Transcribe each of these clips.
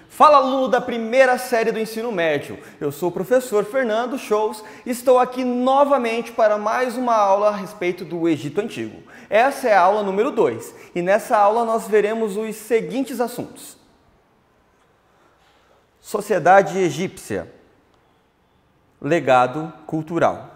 Fala, aluno da primeira série do ensino médio. Eu sou o professor Fernando Shows e estou aqui novamente para mais uma aula a respeito do Egito Antigo. Essa é a aula número 2 e nessa aula nós veremos os seguintes assuntos. Sociedade egípcia. Legado cultural.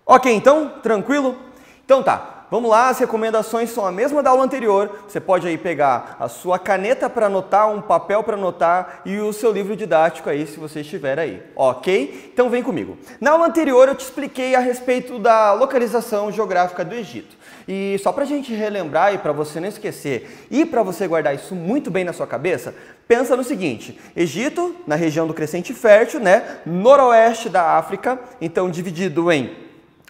Ok, então, tranquilo? Então tá. Vamos lá, as recomendações são a mesma da aula anterior. Você pode aí pegar a sua caneta para anotar, um papel para anotar e o seu livro didático aí, se você estiver aí, ok? Então vem comigo. Na aula anterior eu te expliquei a respeito da localização geográfica do Egito. E só para a gente relembrar e para você não esquecer e para você guardar isso muito bem na sua cabeça, pensa no seguinte: Egito, na região do Crescente Fértil, né, noroeste da África, então dividido em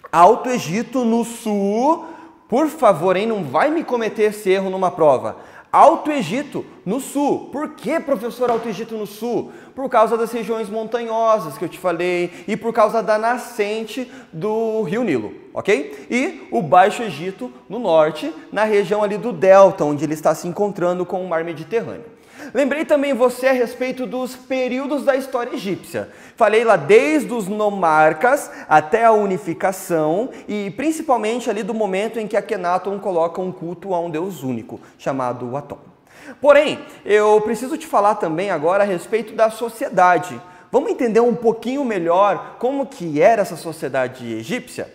Alto Egito no sul. Por favor, hein, não vai me cometer esse erro numa prova. Alto Egito no sul. Por que, professor, Alto Egito no sul? Por causa das regiões montanhosas que eu te falei e por causa da nascente do Rio Nilo, ok? E o Baixo Egito no norte, na região ali do delta, onde ele está se encontrando com o mar Mediterrâneo. Lembrei também você a respeito dos períodos da história egípcia. Falei lá desde os nomarcas até a unificação e principalmente ali do momento em que Akenaton coloca um culto a um deus único, chamado Aton. Porém, eu preciso te falar também agora a respeito da sociedade. Vamos entender um pouquinho melhor como que era essa sociedade egípcia?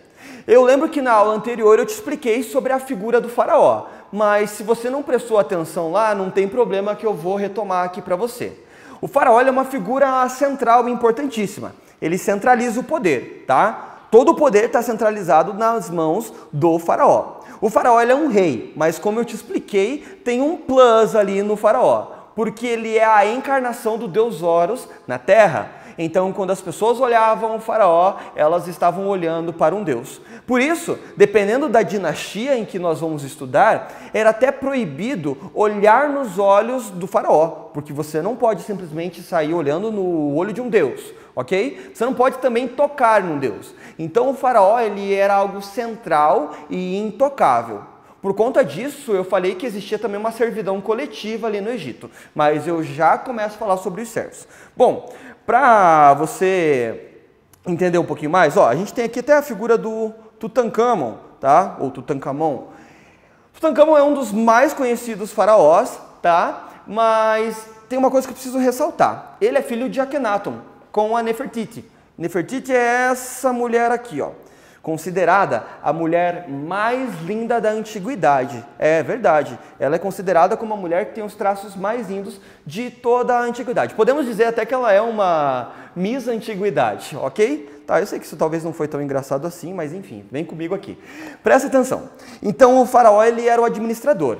Eu lembro que na aula anterior eu te expliquei sobre a figura do faraó. Mas se você não prestou atenção lá, não tem problema que eu vou retomar aqui para você. O faraó é uma figura central e importantíssima. Ele centraliza o poder, tá? Todo o poder está centralizado nas mãos do faraó. O faraó ele é um rei, mas como eu te expliquei, tem um plus ali no faraó, porque ele é a encarnação do deus Horus na terra. Então, quando as pessoas olhavam o faraó, elas estavam olhando para um deus. Por isso, dependendo da dinastia em que nós vamos estudar, era até proibido olhar nos olhos do faraó, porque você não pode simplesmente sair olhando no olho de um deus, ok? Você não pode também tocar num deus. Então, o faraó ele era algo central e intocável. Por conta disso, eu falei que existia também uma servidão coletiva ali no Egito, mas eu já começo a falar sobre os servos. Bom, para você entender um pouquinho mais, ó, a gente tem aqui até a figura do Tutankhamon, tá? Ou Tutankhamon. Tutankhamon é um dos mais conhecidos faraós, tá? Mas tem uma coisa que eu preciso ressaltar. Ele é filho de Akenaton, com a Nefertiti. Nefertiti é essa mulher aqui, ó. Considerada a mulher mais linda da antiguidade. É verdade, ela é considerada como a mulher que tem os traços mais lindos de toda a antiguidade. Podemos dizer até que ela é uma Miss Antiguidade, ok? Tá, eu sei que isso talvez não foi tão engraçado assim, mas enfim, vem comigo aqui. Presta atenção. Então o faraó ele era o administrador.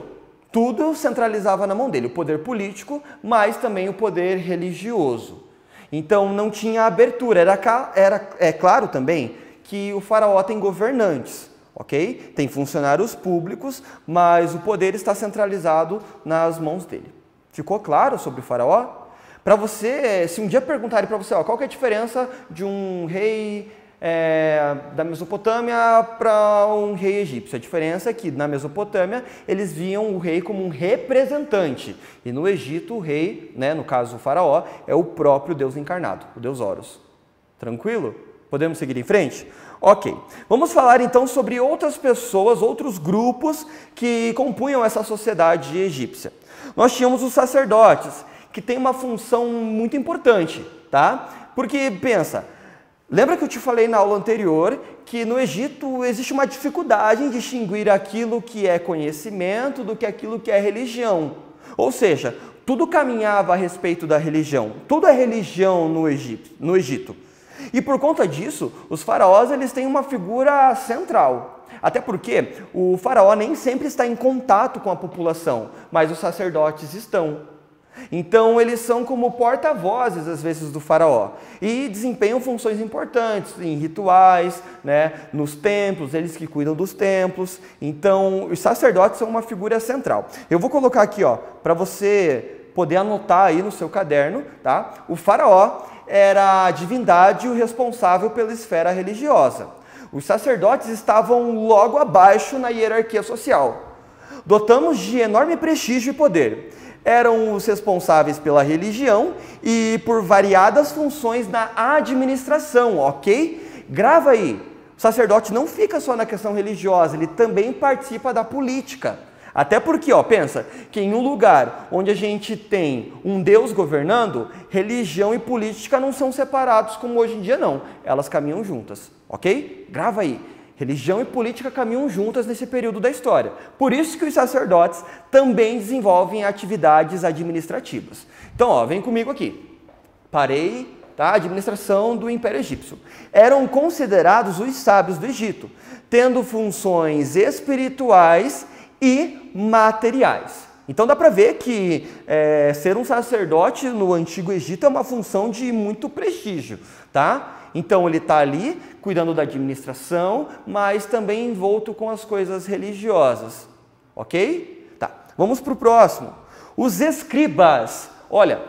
Tudo centralizava na mão dele, o poder político, mas também o poder religioso. Então não tinha abertura. É claro também que o faraó tem governantes, ok? Tem funcionários públicos, mas o poder está centralizado nas mãos dele. Ficou claro sobre o faraó? Para você, se um dia perguntarem para você, ó, qual que é a diferença de um rei da Mesopotâmia para um rei egípcio? A diferença é que na Mesopotâmia eles viam o rei como um representante e no Egito o rei, né, no caso o faraó, é o próprio Deus encarnado, o Deus Horus. Tranquilo? Podemos seguir em frente? Ok. Vamos falar então sobre outras pessoas, outros grupos que compunham essa sociedade egípcia. Nós tínhamos os sacerdotes, que têm uma função muito importante, tá? Porque, pensa, lembra que eu te falei na aula anterior que no Egito existe uma dificuldade em distinguir aquilo que é conhecimento do que aquilo que é religião. Ou seja, tudo caminhava a respeito da religião. Tudo é religião no Egito. E por conta disso, os faraós eles têm uma figura central. Até porque o faraó nem sempre está em contato com a população, mas os sacerdotes estão. Então eles são como porta-vozes às vezes do faraó e desempenham funções importantes em rituais, né, nos templos, eles que cuidam dos templos. Então os sacerdotes são uma figura central. Eu vou colocar aqui, ó, para você poder anotar aí no seu caderno, tá? O faraó era a divindade e o responsável pela esfera religiosa. Os sacerdotes estavam logo abaixo na hierarquia social. Dotamos de enorme prestígio e poder. eram os responsáveis pela religião e por variadas funções na administração, ok? Grava aí, o sacerdote não fica só na questão religiosa, ele também participa da política. Até porque, ó, pensa que em um lugar onde a gente tem um Deus governando, religião e política não são separados como hoje em dia não, elas caminham juntas, ok? Grava aí, religião e política caminham juntas nesse período da história. Por isso que os sacerdotes também desenvolvem atividades administrativas. Então, ó, vem comigo aqui. Parei, tá? Administração do Império Egípcio. Eram considerados os sábios do Egito, tendo funções espirituais e materiais. Então dá para ver que ser um sacerdote no Antigo Egito é uma função de muito prestígio, tá? Então ele está ali cuidando da administração, mas também envolto com as coisas religiosas, ok? Tá, vamos para o próximo. Os escribas. Olha,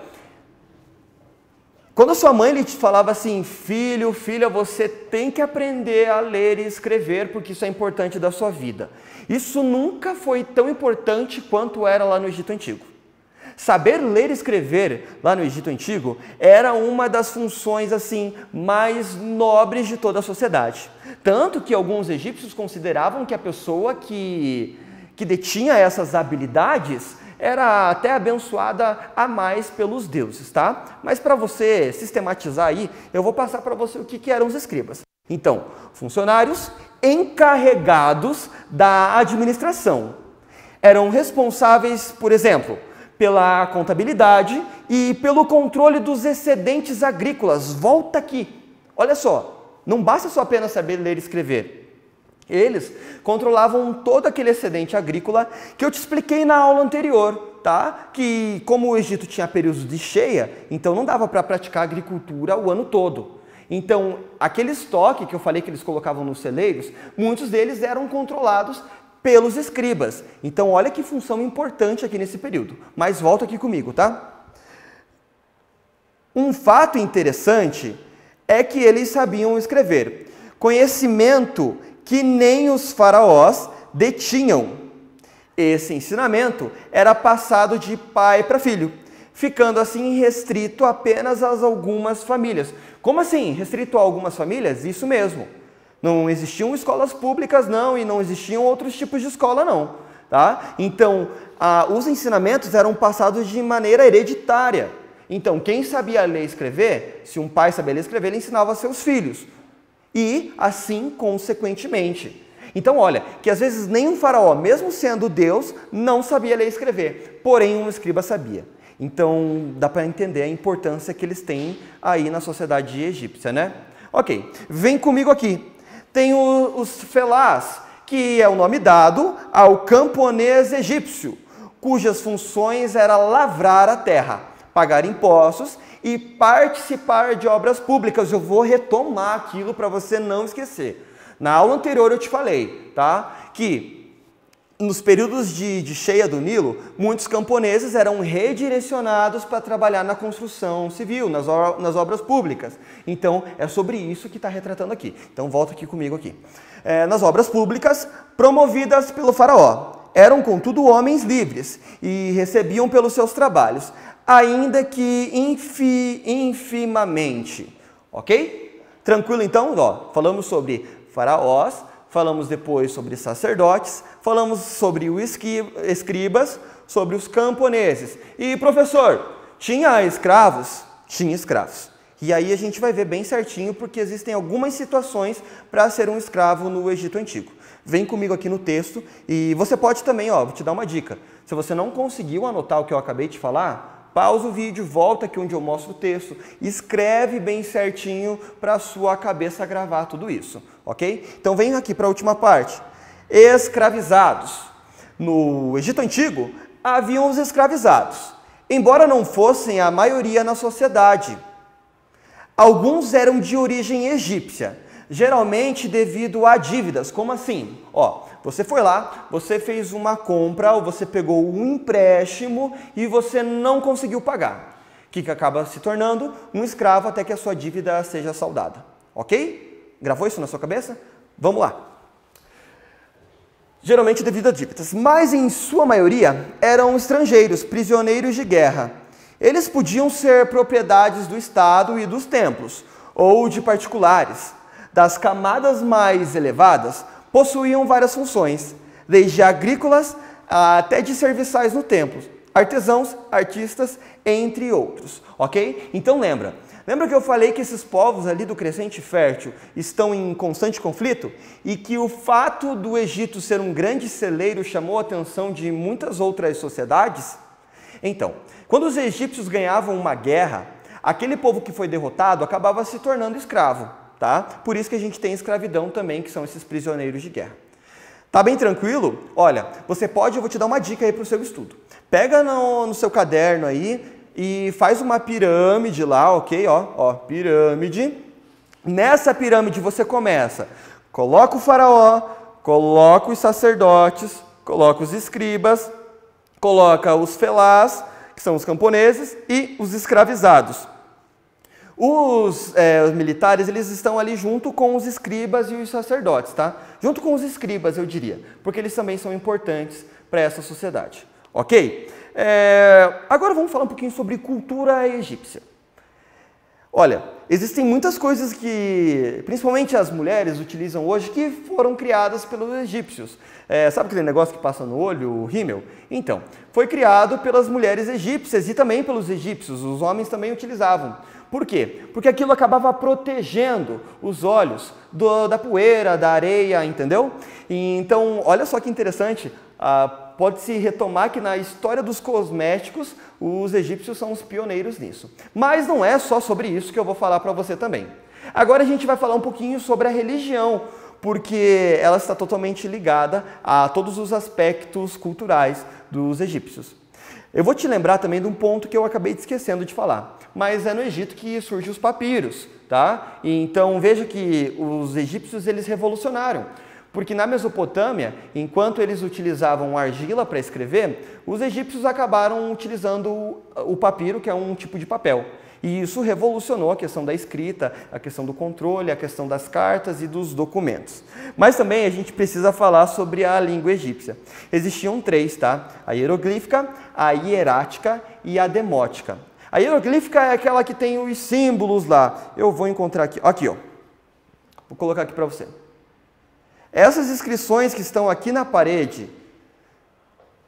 quando a sua mãe lhe falava assim, filho, filha, você tem que aprender a ler e escrever porque isso é importante da sua vida. Isso nunca foi tão importante quanto era lá no Egito Antigo. Saber ler e escrever lá no Egito Antigo era uma das funções assim mais nobres de toda a sociedade. Tanto que alguns egípcios consideravam que a pessoa que detinha essas habilidades era até abençoada a mais pelos deuses, tá? Mas para você sistematizar aí, eu vou passar para você o que eram os escribas. Então, funcionários encarregados da administração. Eram responsáveis, por exemplo, pela contabilidade e pelo controle dos excedentes agrícolas. Volta aqui. Olha só, não basta só apenas saber ler e escrever. Eles controlavam todo aquele excedente agrícola que eu te expliquei na aula anterior, tá? Que como o Egito tinha períodos de cheia, então não dava para praticar agricultura o ano todo. Então, aquele estoque que eu falei que eles colocavam nos celeiros, muitos deles eram controlados pelos escribas. Então, olha que função importante aqui nesse período. Mas volta aqui comigo, tá? Um fato interessante é que eles sabiam escrever. Conhecimento que nem os faraós detinham. Esse ensinamento era passado de pai para filho, ficando assim restrito apenas a algumas famílias. Como assim? Restrito a algumas famílias? Isso mesmo. Não existiam escolas públicas, não, e não existiam outros tipos de escola, não. Tá? Então, os ensinamentos eram passados de maneira hereditária. Então, quem sabia ler e escrever, se um pai sabia ler e escrever, ele ensinava a seus filhos. E assim, consequentemente. Então, olha, que às vezes nem um faraó, mesmo sendo Deus, não sabia ler e escrever. Porém, um escriba sabia. Então, dá para entender a importância que eles têm aí na sociedade egípcia, né? Ok, vem comigo aqui. Tem os felás, que é o nome dado ao camponês egípcio, cujas funções era lavrar a terra, pagar impostos e participar de obras públicas. Eu vou retomar aquilo para você não esquecer. Na aula anterior eu te falei, tá? Que nos períodos de cheia do Nilo, muitos camponeses eram redirecionados para trabalhar na construção civil, nas obras públicas. Então, é sobre isso que está retratando aqui. Então, volta aqui comigo aqui. Nas obras públicas, promovidas pelo faraó. Eram, contudo, homens livres e recebiam pelos seus trabalhos, ainda que infimamente. Ok? Tranquilo, então? Ó, falamos sobre faraós, falamos depois sobre sacerdotes, falamos sobre os escribas, sobre os camponeses. E, professor, tinha escravos? Tinha escravos. E aí a gente vai ver bem certinho, porque existem algumas situações para ser um escravo no Egito Antigo. Vem comigo aqui no texto e você pode também, ó, vou te dar uma dica. Se você não conseguiu anotar o que eu acabei de falar, pausa o vídeo, volta aqui onde eu mostro o texto, escreve bem certinho para a sua cabeça gravar tudo isso, ok? Então vem aqui para a última parte. Escravizados. No Egito Antigo, haviam os escravizados, embora não fossem a maioria na sociedade. Alguns eram de origem egípcia, geralmente devido a dívidas. Como assim? Ó, você foi lá, você fez uma compra ou você pegou um empréstimo e você não conseguiu pagar. O que acaba se tornando? Um escravo até que a sua dívida seja saldada. Ok? Gravou isso na sua cabeça? Vamos lá. geralmente devido a dívidas, mas em sua maioria eram estrangeiros, prisioneiros de guerra. Eles podiam ser propriedades do Estado e dos templos, ou de particulares. Das camadas mais elevadas, possuíam várias funções, desde agrícolas até de serviçais no templo, artesãos, artistas, entre outros, ok? Então lembra que eu falei que esses povos ali do Crescente Fértil estão em constante conflito? E que o fato do Egito ser um grande celeiro chamou a atenção de muitas outras sociedades? Então, quando os egípcios ganhavam uma guerra, aquele povo que foi derrotado acabava se tornando escravo, tá? Por isso que a gente tem escravidão também, que são esses prisioneiros de guerra. Tá bem tranquilo? Olha, eu vou te dar uma dica aí para o seu estudo. Pega no seu caderno aí e faz uma pirâmide lá, ok? Ó, pirâmide. Nessa pirâmide você começa, coloca o faraó, coloca os sacerdotes, coloca os escribas, coloca os felás, que são os camponeses, e os escravizados. Os militares, eles estão ali junto com os escribas e os sacerdotes, tá? Junto com os escribas, eu diria, porque eles também são importantes para essa sociedade, ok? Agora vamos falar um pouquinho sobre cultura egípcia. Olha, existem muitas coisas que, principalmente as mulheres, utilizam hoje, que foram criadas pelos egípcios. Sabe aquele negócio que passa no olho, o rímel? Então, foi criado pelas mulheres egípcias e também pelos egípcios, os homens também utilizavam. Por quê? Porque aquilo acabava protegendo os olhos da poeira, da areia, entendeu? Então, olha só que interessante, pode-se retomar que na história dos cosméticos, os egípcios são os pioneiros nisso. Mas não é só sobre isso que eu vou falar para você também. Agora a gente vai falar um pouquinho sobre a religião, porque ela está totalmente ligada a todos os aspectos culturais dos egípcios. Eu vou te lembrar também de um ponto que eu acabei esquecendo de falar, mas é no Egito que surgem os papiros, tá? Então veja que os egípcios eles revolucionaram, porque na Mesopotâmia, enquanto eles utilizavam argila para escrever, os egípcios acabaram utilizando o papiro, que é um tipo de papel. E isso revolucionou a questão da escrita, a questão do controle, a questão das cartas e dos documentos. Mas também a gente precisa falar sobre a língua egípcia. Existiam três, tá? A hieroglífica, a hierática e a demótica. A hieroglífica é aquela que tem os símbolos lá. Eu vou encontrar aqui. Aqui, ó. Vou colocar aqui para você. Essas inscrições que estão aqui na parede,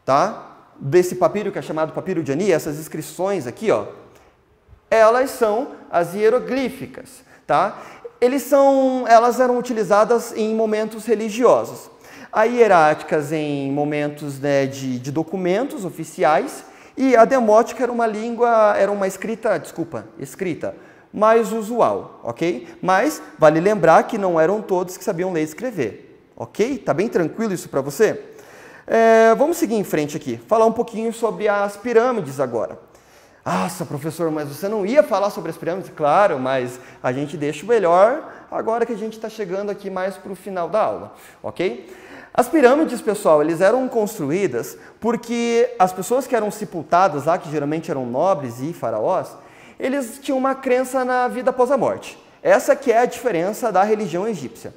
tá? Desse papiro que é chamado papiro de Ani, essas inscrições aqui, ó. Elas são as hieroglíficas, tá? Elas eram utilizadas em momentos religiosos. As hieráticas em momentos, né, de documentos oficiais, e a demótica era uma escrita mais usual, ok? Mas vale lembrar que não eram todos que sabiam ler e escrever, ok? Tá bem tranquilo isso para você? Vamos seguir em frente aqui, falar um pouquinho sobre as pirâmides agora. Nossa, professor, mas você não ia falar sobre as pirâmides? Claro, mas a gente deixa o melhor agora que a gente está chegando aqui mais para o final da aula, ok? As pirâmides, pessoal, eles eram construídas porque as pessoas que eram sepultadas lá, que geralmente eram nobres e faraós, eles tinham uma crença na vida após a morte. Essa que é a diferença da religião egípcia.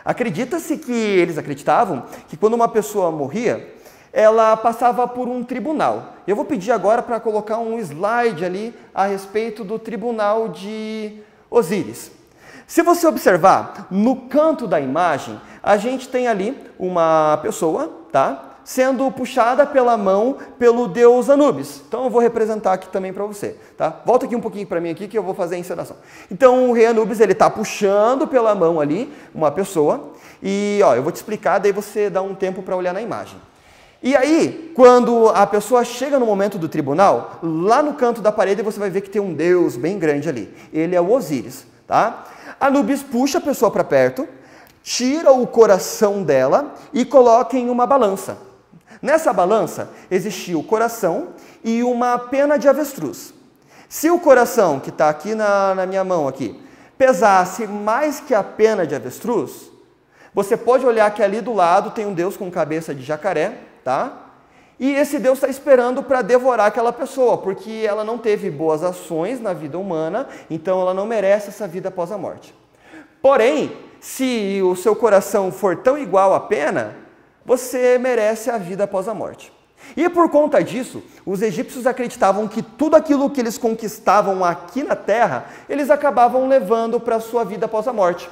Acredita-se que eles acreditavam que quando uma pessoa morria, ela passava por um tribunal. Eu vou pedir agora para colocar um slide ali a respeito do tribunal de Osíris. Se você observar, no canto da imagem, a gente tem ali uma pessoa, tá? Sendo puxada pela mão pelo deus Anubis. Então eu vou representar aqui também para você, tá? Volta aqui um pouquinho para mim aqui que eu vou fazer a encenação. Então o rei Anubis, ele está puxando pela mão ali uma pessoa e, ó, eu vou te explicar, daí você dá um tempo para olhar na imagem. E aí, quando a pessoa chega no momento do tribunal, lá no canto da parede você vai ver que tem um deus bem grande ali. Ele é o Osíris, tá? Anubis puxa a pessoa para perto, tira o coração dela e coloca em uma balança. Nessa balança existia o coração e uma pena de avestruz. Se o coração, que está aqui na minha mão aqui, pesasse mais que a pena de avestruz, você pode olhar que ali do lado tem um deus com cabeça de jacaré, tá? E esse Deus está esperando para devorar aquela pessoa, porque ela não teve boas ações na vida humana, então ela não merece essa vida após a morte. Porém, se o seu coração for tão igual à pena, você merece a vida após a morte. E por conta disso, os egípcios acreditavam que tudo aquilo que eles conquistavam aqui na Terra, eles acabavam levando para a sua vida após a morte.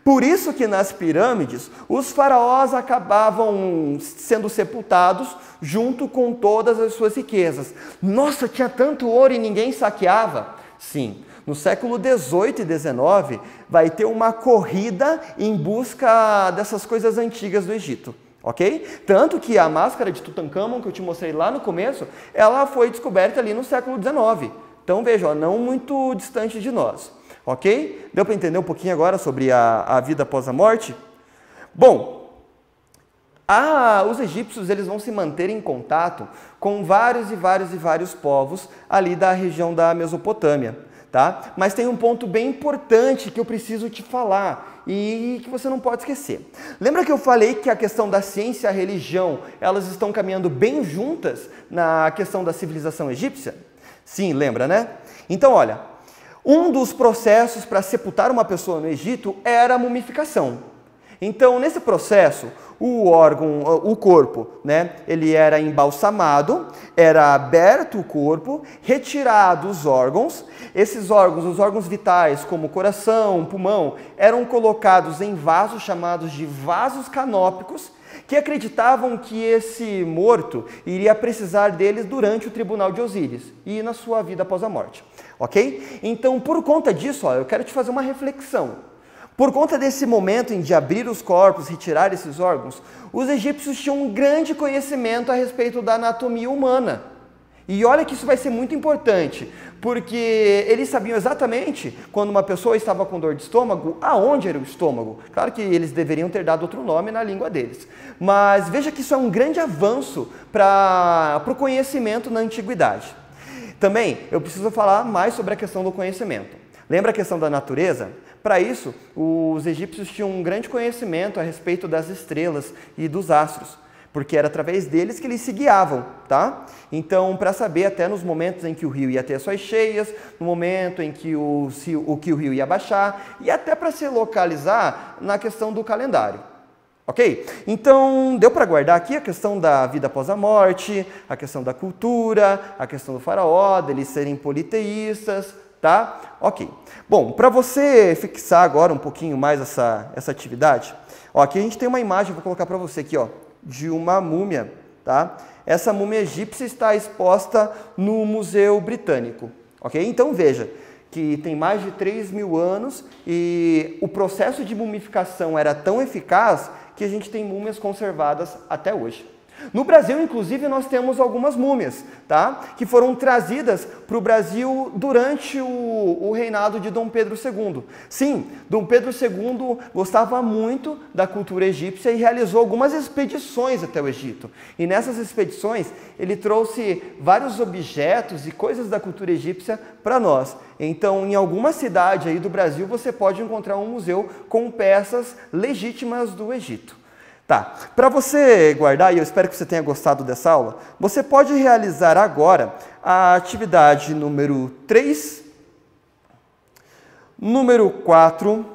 Por isso que nas pirâmides, os faraós acabavam sendo sepultados junto com todas as suas riquezas. Nossa, tinha tanto ouro e ninguém saqueava? Sim, no século 18 e 19 vai ter uma corrida em busca dessas coisas antigas do Egito. Ok? Tanto que a máscara de Tutancâmon, que eu te mostrei lá no começo, ela foi descoberta ali no século XIX. Então veja, ó, não muito distante de nós. Ok? Deu para entender um pouquinho agora sobre a vida após a morte? Bom, os egípcios eles vão se manter em contato com vários povos ali da região da Mesopotâmia. Tá? Mas tem um ponto bem importante que eu preciso te falar e que você não pode esquecer. Lembra que eu falei que a questão da ciência e a religião, elas estão caminhando bem juntas na questão da civilização egípcia? Sim, lembra, né? Então, olha, um dos processos para sepultar uma pessoa no Egito era a mumificação. Então, nesse processo, o corpo, né, ele era embalsamado, era aberto o corpo, retirado os órgãos. Esses órgãos, os órgãos vitais, como coração, pulmão, eram colocados em vasos chamados de vasos canópicos, que acreditavam que esse morto iria precisar deles durante o tribunal de Osíris e na sua vida após a morte. Ok? Então, por conta disso, eu quero te fazer uma reflexão. Por conta desse momento de abrir os corpos, retirar esses órgãos, os egípcios tinham um grande conhecimento a respeito da anatomia humana. E olha que isso vai ser muito importante, porque eles sabiam exatamente quando uma pessoa estava com dor de estômago, aonde era o estômago. Claro que eles deveriam ter dado outro nome na língua deles. Mas veja que isso é um grande avanço para o conhecimento na antiguidade. Também eu preciso falar mais sobre a questão do conhecimento. Lembra a questão da natureza? Para isso, os egípcios tinham um grande conhecimento a respeito das estrelas e dos astros, porque era através deles que eles se guiavam, tá? Então, para saber até nos momentos em que o rio ia ter suas cheias, no momento em que o rio ia baixar, e até para se localizar na questão do calendário. Ok? Então, deu para guardar aqui a questão da vida após a morte, a questão da cultura, a questão do faraó, deles serem politeístas, tá? Ok. Bom, para você fixar agora um pouquinho mais essa atividade, ó, aqui a gente tem uma imagem, vou colocar para você aqui, ó, de uma múmia, tá? Essa múmia egípcia está exposta no Museu Britânico, ok? Então veja que tem mais de 3.000 anos e o processo de mumificação era tão eficaz que a gente tem múmias conservadas até hoje. No Brasil, inclusive, nós temos algumas múmias, tá? Que foram trazidas para o Brasil durante o reinado de Dom Pedro II. Sim, Dom Pedro II gostava muito da cultura egípcia e realizou algumas expedições até o Egito. E nessas expedições, ele trouxe vários objetos e coisas da cultura egípcia para nós. Então, em alguma cidade aí do Brasil, você pode encontrar um museu com peças legítimas do Egito. Tá, para você guardar, e eu espero que você tenha gostado dessa aula, você pode realizar agora a atividade número 3, número 4,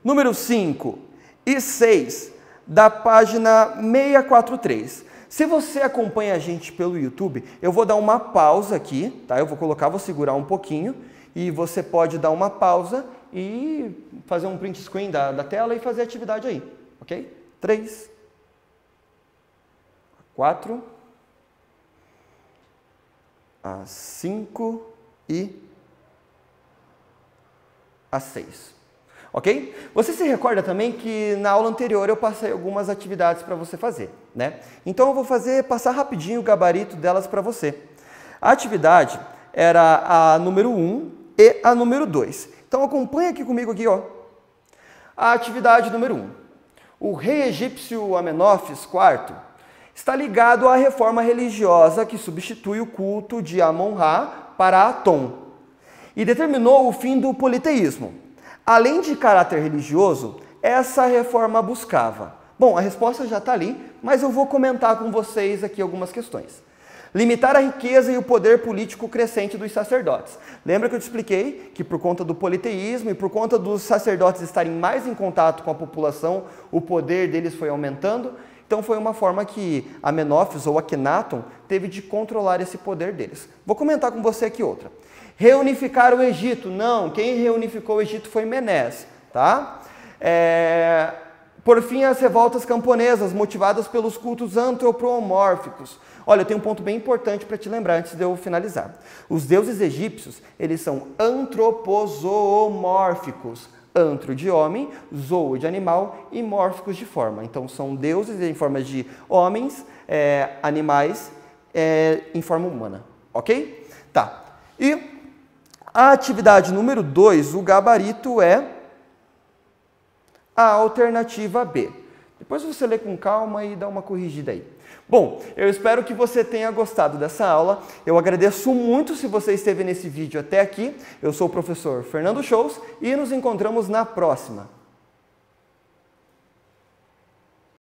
número 5 e 6 da página 643. Se você acompanha a gente pelo YouTube, eu vou dar uma pausa aqui, tá? Eu vou segurar um pouquinho, e você pode dar uma pausa e fazer um print screen da tela e fazer a atividade aí. Ok? 3, 4, 5 e 6. Ok? Você se recorda também que na aula anterior eu passei algumas atividades para você fazer, né? Então eu vou passar rapidinho o gabarito delas para você. A atividade era a número 1 e a número 2. Então acompanha aqui comigo aqui, ó. A atividade número 1. O rei egípcio Amenófis IV está ligado à reforma religiosa que substitui o culto de Amon-Ra para Atom e determinou o fim do politeísmo. Além de caráter religioso, essa reforma buscava. Bom, a resposta já está ali, mas eu vou comentar com vocês aqui algumas questões. Limitar a riqueza e o poder político crescente dos sacerdotes. Lembra que eu te expliquei que por conta do politeísmo e por conta dos sacerdotes estarem mais em contato com a população, o poder deles foi aumentando? Então foi uma forma que Amenófis ou Akhenaton teve de controlar esse poder deles. Vou comentar com você aqui outra. Reunificar o Egito. Não, quem reunificou o Egito foi Menés. Tá? Por fim, as revoltas camponesas, motivadas pelos cultos antropomórficos. Olha, eu tenho um ponto bem importante para te lembrar antes de eu finalizar. Os deuses egípcios, eles são antropozoomórficos. Antro de homem, zoo de animal e mórficos de forma. Então, são deuses em forma de homens, animais, em forma humana. Ok? Tá. E a atividade número 2, o gabarito é a alternativa B. Depois você lê com calma e dá uma corrigida aí. Bom, eu espero que você tenha gostado dessa aula. Eu agradeço muito se você esteve nesse vídeo até aqui. Eu sou o professor Fernando Shows e nos encontramos na próxima.